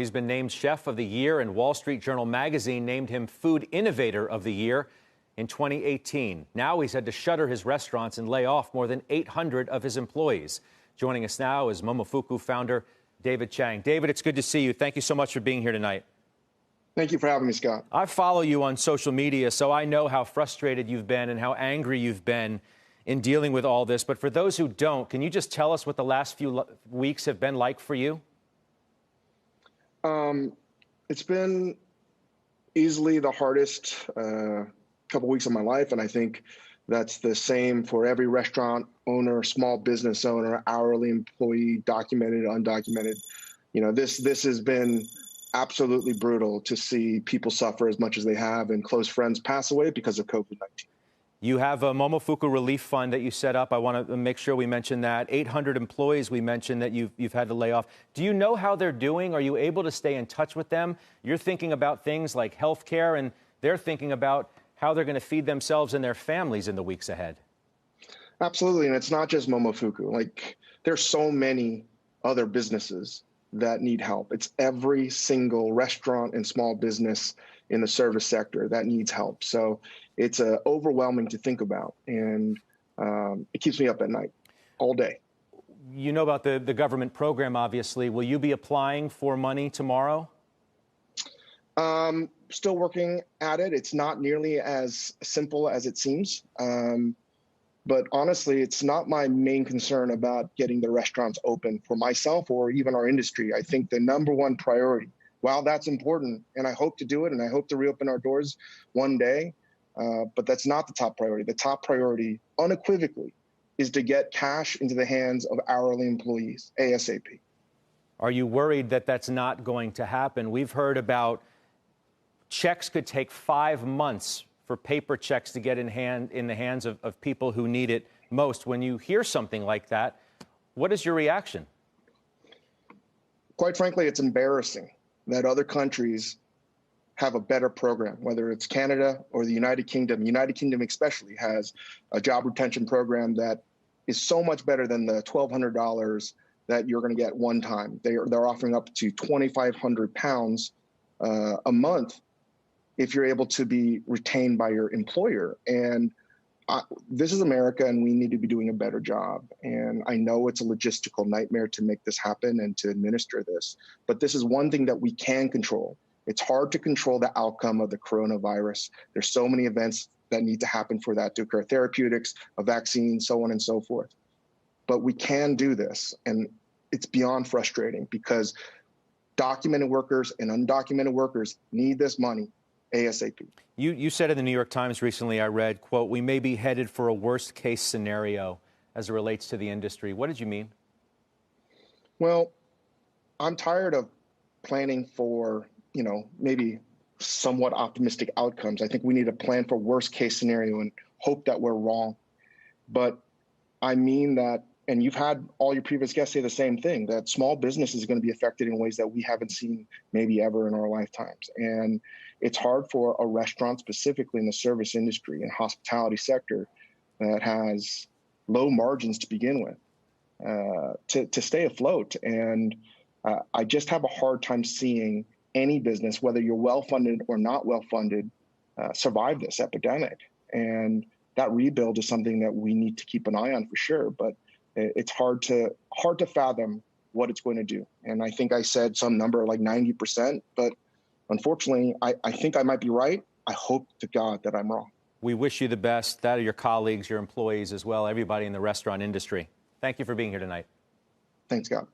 He's been named Chef of the Year, and Wall Street Journal magazine named him Food Innovator of the Year in 2018. Now he's had to shutter his restaurants and lay off more than 800 of his employees. Joining us now is Momofuku founder David Chang. David, it's good to see you. Thank you so much for being here tonight. Thank you for having me, Scott. I follow you on social media, so I know how frustrated you've been and how angry you've been in dealing with all this. But for those who don't, can you just tell us what the last few weeks have been like for you? It's been easily the hardest couple weeks of my life, and I think that's the same for every restaurant owner, small business owner, hourly employee, documented, undocumented. You know, this has been absolutely brutal to see people suffer as much as they have and close friends pass away because of COVID-19. You have a Momofuku relief fund that you set up. I want to make sure we mention that. 800 employees we mentioned that you've had to lay off. Do you know how they're doing? Are you able to stay in touch with them? You're thinking about things like health care, and they're thinking about how they're going to feed themselves and their families in the weeks ahead. Absolutely, and it's not just Momofuku. Like, there's so many other businesses that need help. It's every single restaurant and small business in the service sector that needs help. So it's overwhelming to think about, and it keeps me up at night all day. You know about the government program, obviously. Will you be applying for money tomorrow? Still working at it. It's not nearly as simple as it seems. But honestly, it's not my main concern about getting the restaurants open for myself or even our industry. I think the number one priority, while that's important, and I hope to do it, and I hope to reopen our doors one day, but that's not the top priority. The top priority, unequivocally, is to get cash into the hands of hourly employees, ASAP. Are you worried that that's not going to happen? We've heard about checks could take 5 months for paper checks to get in the hands of people who need it most. When you hear something like that, what is your reaction? Quite frankly, it's embarrassing that other countries have a better program, whether it's Canada or the United Kingdom. United Kingdom especially has a job retention program that is so much better than the $1,200 that you're going to get one time. They're offering up to £2,500 a month if you're able to be retained by your employer. And this is America, and we need to be doing a better job. And I know it's a logistical nightmare to make this happen and to administer this, but this is one thing that we can control. It's hard to control the outcome of the coronavirus. There's so many events that need to happen for that to occur, therapeutics, a vaccine, so on and so forth. But we can do this, and it's beyond frustrating because documented workers and undocumented workers need this money ASAP. You said in the New York Times recently, I read, quote, "We may be headed for a worst case scenario as it relates to the industry." What did you mean? Well, I'm tired of planning for, maybe somewhat optimistic outcomes. I think we need to plan for worst case scenario and hope that we're wrong. But I mean that, and you've had all your previous guests say the same thing, that small business is going to be affected in ways that we haven't seen maybe ever in our lifetimes. And it's hard for a restaurant, specifically in the service industry and hospitality sector that has low margins to begin with, to stay afloat. And I just have a hard time seeing any business, whether you're well-funded or not well-funded, survive this epidemic. And that rebuild is something that we need to keep an eye on for sure. But it's hard to fathom what it's going to do. And I think I said some number like 90%, but unfortunately, I think I might be right. I hope to God that I'm wrong. We wish you the best, that of your colleagues, your employees as well, everybody in the restaurant industry. Thank you for being here tonight. Thanks, God.